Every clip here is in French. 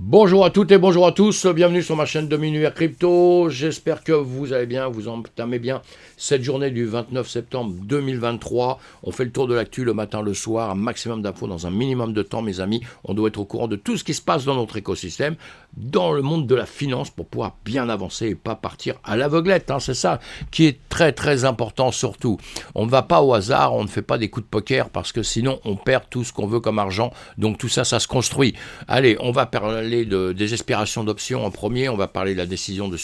Bonjour à toutes et bonjour à tous, bienvenue sur ma chaîne de Minuit à Crypto, j'espère que vous allez bien, vous entamez bien cette journée du 29 septembre 2023, on fait le tour de l'actu le matin, le soir, un maximum d'infos dans un minimum de temps mes amis, on doit être au courant de tout ce qui se passe dans notre écosystème, dans le monde de la finance pour pouvoir bien avancer et pas partir à l'aveuglette, c'est ça qui est très très important surtout, on ne va pas au hasard, on ne fait pas des coups de poker parce que sinon on perd tout ce qu'on veut comme argent, donc tout ça, ça se construit. Allez, on va parler de désespération d'options en premier, on va parler de la décision de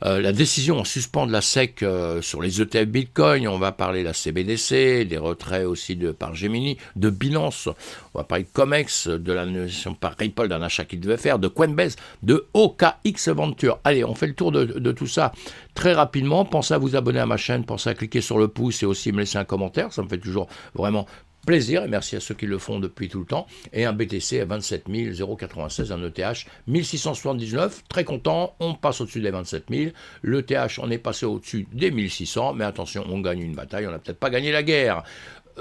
la décision en suspens de la SEC sur les ETF Bitcoin, on va parler de la CBDC, des retraits aussi par Gemini, de Binance, on va parler de Comex, de l'annulation par Ripple d'un achat qu'il devait faire, de Coinbase, de OKX Venture. Allez, on fait le tour de tout ça très rapidement. Pensez à vous abonner à ma chaîne, pensez à cliquer sur le pouce et aussi me laisser un commentaire, ça me fait toujours vraiment plaisir, et merci à ceux qui le font depuis tout le temps, et un BTC à 27 096, un ETH 1679, très content, on passe au-dessus des 27 000, l'ETH on est passé au-dessus des 1600, mais attention, on gagne une bataille, on n'a peut-être pas gagné la guerre.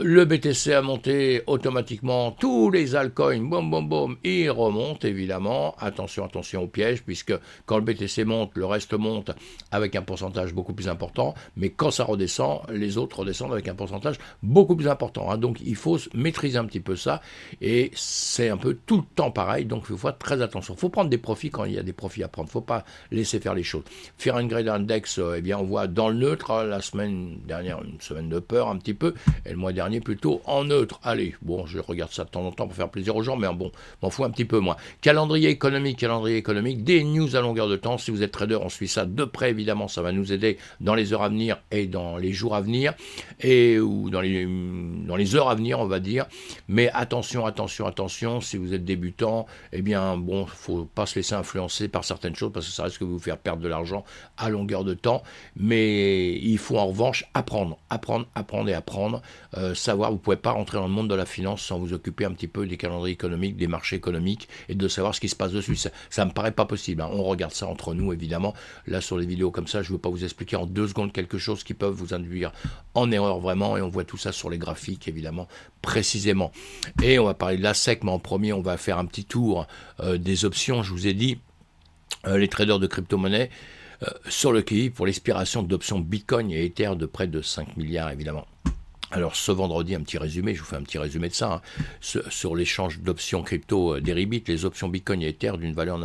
Le BTC a monté automatiquement, tous les altcoins, boum boum boum, ils remontent évidemment, attention au piège, puisque quand le BTC monte, le reste monte avec un pourcentage beaucoup plus important, mais quand ça redescend, les autres redescendent avec un pourcentage beaucoup plus important, donc il faut maîtriser un petit peu ça, et c'est un peu tout le temps pareil, donc il faut faire très attention, il faut prendre des profits quand il y a des profits à prendre, il ne faut pas laisser faire les choses. Fear and Greed Index, eh bien on voit dans le neutre, la semaine dernière, une semaine de peur un petit peu, et le mois dernier plutôt en neutre. Allez, bon, je regarde ça de temps en temps pour faire plaisir aux gens, mais bon, m'en fous un petit peu moins. Calendrier économique, des news à longueur de temps. Si vous êtes trader, on suit ça de près, évidemment, ça va nous aider dans les heures à venir et dans les jours à venir, ou dans les heures à venir, on va dire. Mais attention, si vous êtes débutant, eh bien, bon, faut pas se laisser influencer par certaines choses, parce que ça risque de vous faire perdre de l'argent à longueur de temps, mais il faut en revanche apprendre, savoir, vous ne pouvez pas rentrer dans le monde de la finance sans vous occuper un petit peu des calendriers économiques, des marchés économiques et de savoir ce qui se passe dessus. Ça me paraît pas possible. On regarde ça entre nous, évidemment. Là, sur les vidéos comme ça, je ne veux pas vous expliquer en 2 secondes quelque chose qui peut vous induire en erreur vraiment. Et on voit tout ça sur les graphiques, évidemment, précisément. Et on va parler de la SEC, mais en premier, on va faire un petit tour des options. Je vous ai dit, les traders de crypto-monnaies, sur le qui pour l'expiration d'options Bitcoin et Ether de près de 5 milliards, évidemment. Alors ce vendredi, un petit résumé, je vous fais un petit résumé de ça, sur l'échange d'options crypto Deribit, les options Bitcoin et Ether d'une valeur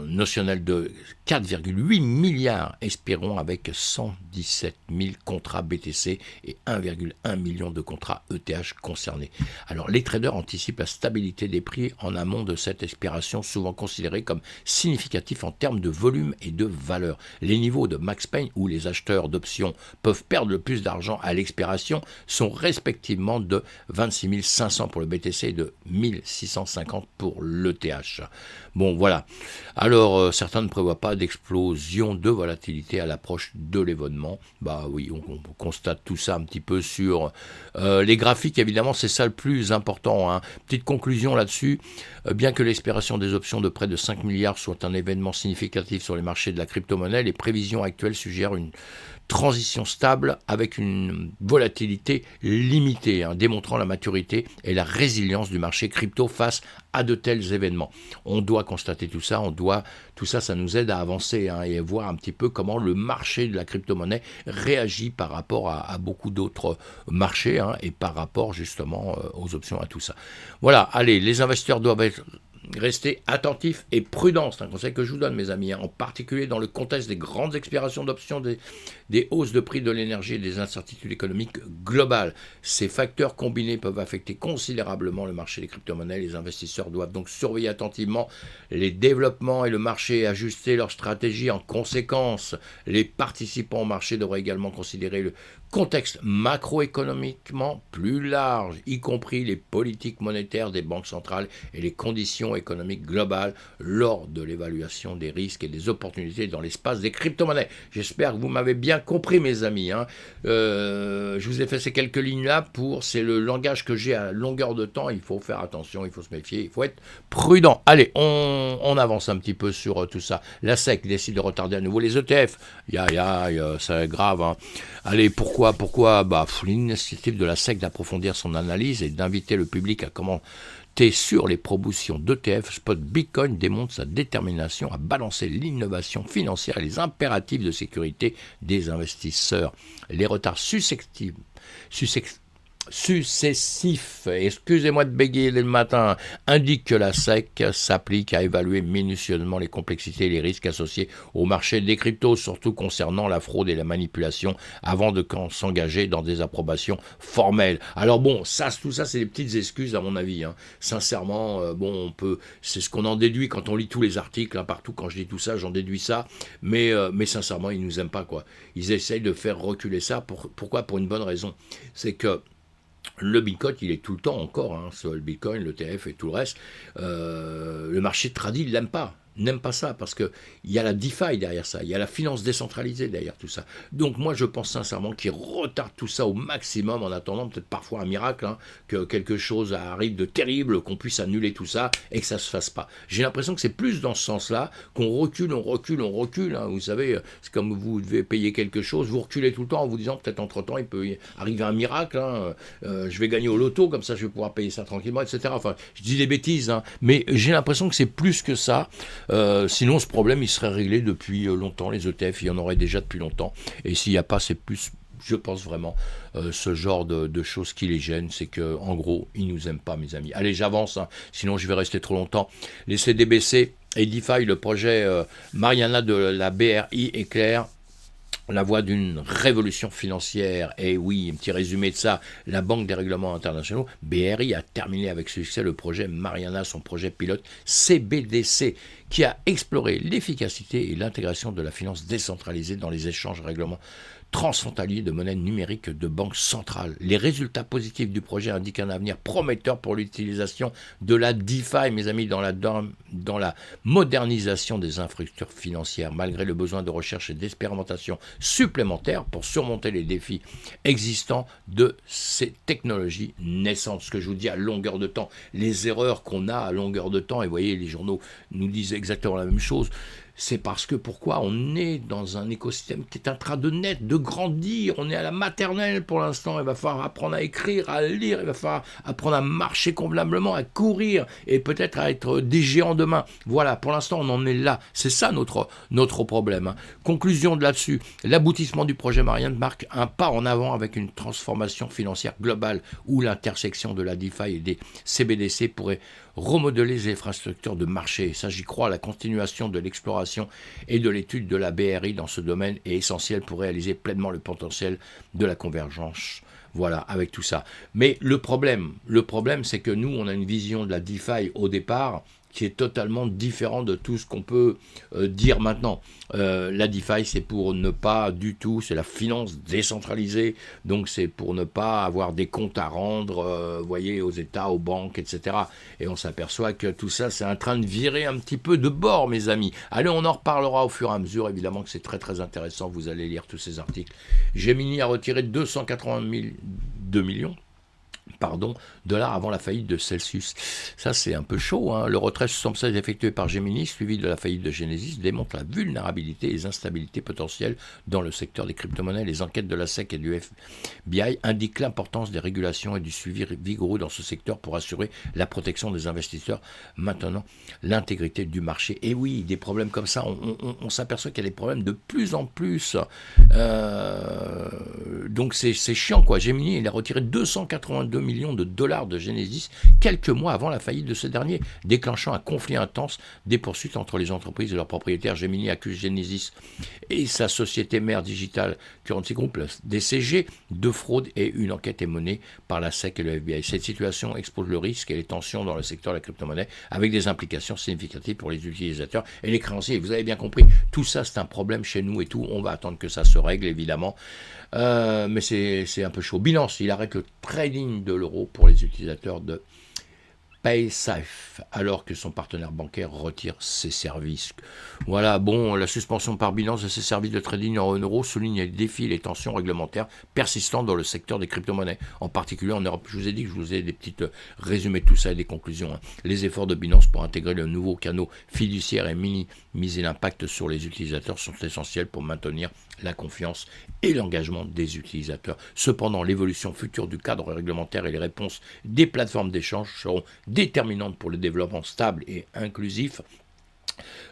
notionnelle de 4,8 milliards, espérons avec 117 000 contrats BTC et 1,1 million de contrats ETH concernés. Alors les traders anticipent la stabilité des prix en amont de cette expiration, souvent considérée comme significatif en termes de volume et de valeur. Les niveaux de Max Pain où les acheteurs d'options peuvent perdre le plus d'argent à l'expiration sont respectivement de 26 500 pour le BTC et de 1650 pour l'ETH. Bon voilà, alors certains ne prévoient pas d'explosion de volatilité à l'approche de l'événement. Bah oui, on constate tout ça un petit peu sur les graphiques, évidemment c'est ça le plus important. Petite conclusion là-dessus, bien que l'expiration des options de près de 5 milliards soit un événement significatif sur les marchés de la crypto-monnaie, les prévisions actuelles suggèrent une transition stable avec une volatilité limitée, démontrant la maturité et la résilience du marché crypto face à de tels événements. On doit constater tout ça, ça nous aide à avancer et à voir un petit peu comment le marché de la crypto-monnaie réagit par rapport à beaucoup d'autres marchés et par rapport justement aux options, à tout ça. Voilà, allez, les investisseurs doivent rester attentifs et prudents, c'est un conseil que je vous donne mes amis, en particulier dans le contexte des grandes expirations d'options, des hausses de prix de l'énergie et des incertitudes économiques globales. Ces facteurs combinés peuvent affecter considérablement le marché des crypto-monnaies. Les investisseurs doivent donc surveiller attentivement les développements et le marché, ajuster leur stratégie en conséquence. Les participants au marché devraient également considérer le contexte macroéconomiquement plus large, y compris les politiques monétaires des banques centrales et les conditions économiques globales lors de l'évaluation des risques et des opportunités dans l'espace des crypto-monnaies. J'espère que vous m'avez bien compris mes amis. Je vous ai fait ces quelques lignes-là c'est le langage que j'ai à longueur de temps. Il faut faire attention, il faut se méfier, il faut être prudent. Allez, on avance un petit peu sur tout ça. La SEC décide de retarder à nouveau les ETF. C'est grave. Allez, pourquoi l'initiative de la SEC d'approfondir son analyse et d'inviter le public à sur les promotions d'ETF, Spot Bitcoin démontre sa détermination à balancer l'innovation financière et les impératifs de sécurité des investisseurs. Les retards successifs, excusez-moi de bégayer le matin, indique que la SEC s'applique à évaluer minutieusement les complexités et les risques associés au marché des cryptos, surtout concernant la fraude et la manipulation, avant de s'engager dans des approbations formelles. Alors bon, tout ça, c'est des petites excuses à mon avis. Sincèrement, c'est ce qu'on en déduit quand on lit tous les articles, partout. Quand je dis tout ça, j'en déduis ça. Mais sincèrement, ils nous aiment pas, quoi. Ils essayent de faire reculer ça. Pourquoi ? Pour une bonne raison. C'est que le Bitcoin, il est tout le temps encore, le Bitcoin, l'ETF et tout le reste. Le marché tradit, il n'aime pas ça, parce qu'il y a la DeFi derrière ça, il y a la finance décentralisée derrière tout ça. Donc moi, je pense sincèrement qu'ils retardent tout ça au maximum, en attendant peut-être parfois un miracle, que quelque chose arrive de terrible, qu'on puisse annuler tout ça, et que ça ne se fasse pas. J'ai l'impression que c'est plus dans ce sens-là, qu'on recule. Vous savez, c'est comme vous devez payer quelque chose, vous reculez tout le temps en vous disant, peut-être entre-temps, il peut y arriver un miracle, je vais gagner au loto, comme ça je vais pouvoir payer ça tranquillement, etc. Enfin, je dis des bêtises, mais j'ai l'impression que c'est plus que ça. Sinon, ce problème, il serait réglé depuis longtemps. Les ETF, il y en aurait déjà depuis longtemps. Et s'il n'y a pas, c'est plus, je pense vraiment, ce genre de choses qui les gênent. C'est qu'en gros, ils ne nous aiment pas, mes amis. Allez, j'avance, sinon je vais rester trop longtemps. Les CDBC et DeFi, le projet Mariana de la BRI est clair. La voie d'une révolution financière. Et oui, un petit résumé de ça, la Banque des règlements internationaux, BRI, a terminé avec succès le projet Mariana, son projet pilote CBDC, qui a exploré l'efficacité et l'intégration de la finance décentralisée dans les échanges règlements transfrontalier de monnaie numérique de banque centrale. Les résultats positifs du projet indiquent un avenir prometteur pour l'utilisation de la DeFi, mes amis, dans la modernisation des infrastructures financières, malgré le besoin de recherche et d'expérimentation supplémentaires pour surmonter les défis existants de ces technologies naissantes. Ce que je vous dis à longueur de temps, les erreurs qu'on a à longueur de temps, et vous voyez, les journaux nous disent exactement la même chose. C'est parce que pourquoi on est dans un écosystème qui est en train de naître, de grandir. On est à la maternelle pour l'instant. Il va falloir apprendre à écrire, à lire. Il va falloir apprendre à marcher convenablement, à courir et peut-être à être des géants demain. Voilà, pour l'instant, on en est là. C'est ça notre problème. Conclusion de là-dessus. L'aboutissement du projet Marianne marque un pas en avant avec une transformation financière globale où l'intersection de la DeFi et des CBDC pourrait remodeler les infrastructures de marché. Ça, j'y crois. La continuation de l'exploration et de l'étude de la BRI dans ce domaine est essentielle pour réaliser pleinement le potentiel de la convergence. Voilà, avec tout ça. Mais le problème, c'est que nous, on a une vision de la DeFi au départ qui est totalement différent de tout ce qu'on peut dire maintenant. La DeFi, c'est pour ne pas du tout, c'est la finance décentralisée, donc c'est pour ne pas avoir des comptes à rendre, voyez, aux États, aux banques, etc. Et on s'aperçoit que tout ça, c'est en train de virer un petit peu de bord, mes amis. Allez, on en reparlera au fur et à mesure, évidemment que c'est très très intéressant, vous allez lire tous ces articles. Gemini a retiré 282 millions dollars avant la faillite de Celsius. Ça, c'est un peu chaud. Le retrait 76 effectué par Gemini, suivi de la faillite de Genesis, démontre la vulnérabilité et les instabilités potentielles dans le secteur des crypto-monnaies. Les enquêtes de la SEC et du FBI indiquent l'importance des régulations et du suivi vigoureux dans ce secteur pour assurer la protection des investisseurs, maintenant l'intégrité du marché. Et oui, des problèmes comme ça, on s'aperçoit qu'il y a des problèmes de plus en plus. Donc c'est chiant, quoi. Gemini, il a retiré 282 millions de dollars de Genesis quelques mois avant la faillite de ce dernier, déclenchant un conflit intense des poursuites entre les entreprises et leurs propriétaires. Gemini accuse Genesis et sa société mère Digital Currency Group, DCG, de fraude, et une enquête est menée par la SEC et le FBI. Cette situation expose le risque et les tensions dans le secteur de la crypto-monnaie, avec des implications significatives pour les utilisateurs et les créanciers. Vous avez bien compris, tout ça c'est un problème chez nous et tout. On va attendre que ça se règle, évidemment. Mais c'est un peu chaud. Binance, il arrête le trading de l'euro pour les utilisateurs de PaySafe, alors que son partenaire bancaire retire ses services. Voilà, bon, la suspension par Binance de ses services de trading en euros souligne les défis et les tensions réglementaires persistants dans le secteur des crypto-monnaies, en particulier en Europe. Je vous ai dit que je vous ai des petites résumés de tout ça et des conclusions. Les efforts de Binance pour intégrer le nouveau canal fiduciaire et minimiser l'impact sur les utilisateurs sont essentiels pour maintenir la confiance et l'engagement des utilisateurs. Cependant, l'évolution future du cadre réglementaire et les réponses des plateformes d'échange seront déterminante pour le développement stable et inclusif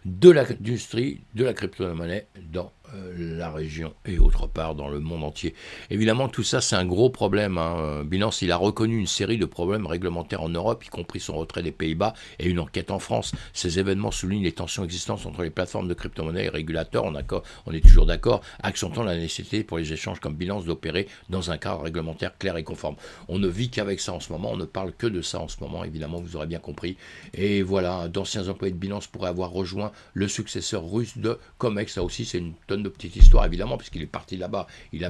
de l'industrie de la crypto-monnaie dans la région et autre part dans le monde entier. Évidemment, tout ça, c'est un gros problème. Binance, il a reconnu une série de problèmes réglementaires en Europe, y compris son retrait des Pays-Bas et une enquête en France. Ces événements soulignent les tensions existantes entre les plateformes de crypto-monnaie et les régulateurs. On est toujours d'accord, accentuant la nécessité pour les échanges comme Binance d'opérer dans un cadre réglementaire clair et conforme. On ne vit qu'avec ça en ce moment, on ne parle que de ça en ce moment, évidemment, vous aurez bien compris. Et voilà, d'anciens employés de Binance pourraient avoir rejoint le successeur russe de COMEX. Ça aussi, c'est une tonne de petite histoire, évidemment, puisqu'il est parti là-bas. Il a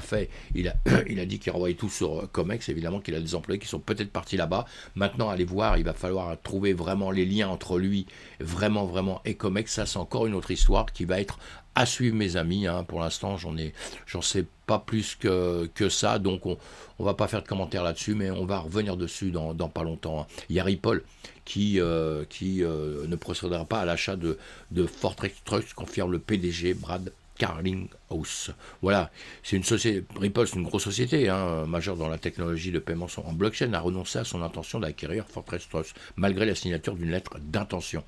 dit qu'il renvoyait tout sur COMEX, évidemment, qu'il a des employés qui sont peut-être partis là-bas. Maintenant, allez voir, il va falloir trouver vraiment les liens entre lui, vraiment, et COMEX. Ça, c'est encore une autre histoire qui va être à suivre, mes amis. Pour l'instant, j'en sais pas plus que ça, donc on va pas faire de commentaires là-dessus, mais on va revenir dessus dans pas longtemps. Il y a Ripple qui ne procédera pas à l'achat de Fortress Trust, confirme le PDG Brad Carlinghouse. Voilà, c'est une société, Ripple, c'est une grosse société majeure dans la technologie de paiement en blockchain, a renoncé à son intention d'acquérir Fortress Trust, malgré la signature d'une lettre d'intention.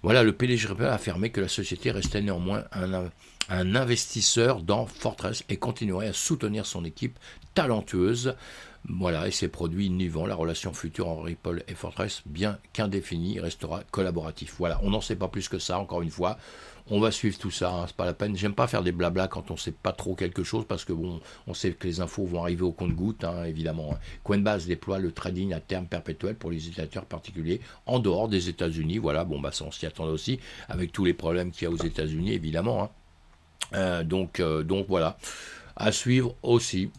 Voilà, le PDG Ripple a affirmé que la société restait néanmoins un investisseur dans Fortress et continuerait à soutenir son équipe talentueuse. Voilà, et ses produits innovants. La relation future entre Ripple et Fortress, bien qu'indéfinie, restera collaboratif. Voilà, on n'en sait pas plus que ça, encore une fois. On va suivre tout ça, c'est pas la peine. J'aime pas faire des blabla quand on sait pas trop quelque chose, parce que bon, on sait que les infos vont arriver au compte-gouttes, évidemment. Coinbase déploie le trading à terme perpétuel pour les utilisateurs particuliers en dehors des États-Unis. Voilà, bon, ça on s'y attendait aussi, avec tous les problèmes qu'il y a aux États-Unis, évidemment. Donc voilà, à suivre aussi.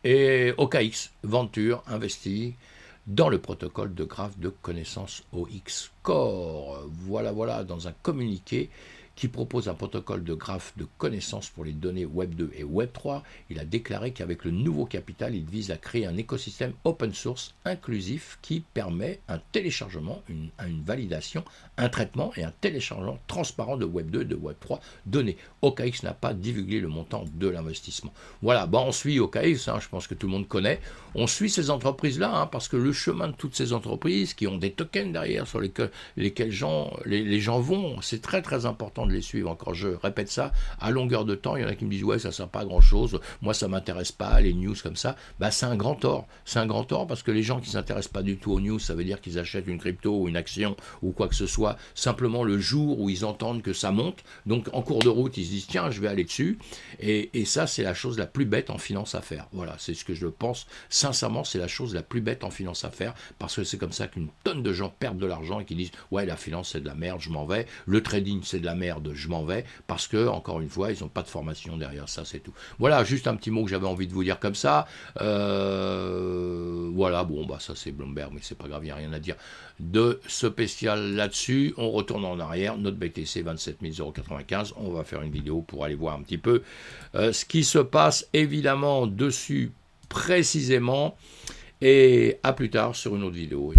Et OKX Venture investit dans le protocole de graphe de connaissance OX Core. Voilà, dans un communiqué qui propose un protocole de graphe de connaissance pour les données Web 2 et Web 3. Il a déclaré qu'avec le nouveau capital, il vise à créer un écosystème open source inclusif qui permet un téléchargement, une validation, un traitement et un téléchargement transparent de Web 2 et de Web 3 données. OKX n'a pas divulgué le montant de l'investissement. Voilà, on suit OKX, je pense que tout le monde connaît. On suit ces entreprises-là, parce que le chemin de toutes ces entreprises qui ont des tokens derrière sur lesquels les gens vont, c'est très très important de les suivre. Encore, je répète ça à longueur de temps. Il y en a qui me disent ouais, ça sert pas à grand chose, moi ça m'intéresse pas, les news comme ça. C'est un grand tort. C'est un grand tort, parce que les gens qui s'intéressent pas du tout aux news, ça veut dire qu'ils achètent une crypto ou une action ou quoi que ce soit simplement le jour où ils entendent que ça monte. Donc en cours de route, ils se disent tiens, je vais aller dessus. Et ça, c'est la chose la plus bête en finance à faire. Voilà, c'est ce que je pense. Sincèrement, c'est la chose la plus bête en finance à faire, parce que c'est comme ça qu'une tonne de gens perdent de l'argent et qui disent ouais, la finance c'est de la merde, je m'en vais. Le trading c'est de la merde, je m'en vais, parce que, encore une fois, ils n'ont pas de formation derrière ça, c'est tout. Voilà, juste un petit mot que j'avais envie de vous dire comme ça. Voilà, ça c'est Bloomberg, mais c'est pas grave, il n'y a rien à dire de spécial là-dessus. On retourne en arrière, notre BTC 27 095, on va faire une vidéo pour aller voir un petit peu ce qui se passe, évidemment, dessus précisément, et à plus tard sur une autre vidéo.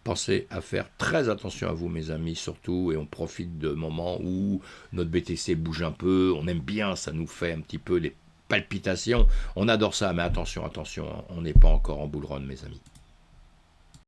Pensez à faire très attention à vous, mes amis, surtout, et on profite de moments où notre BTC bouge un peu, on aime bien, ça nous fait un petit peu des palpitations, on adore ça, mais attention, on n'est pas encore en bull run, mes amis.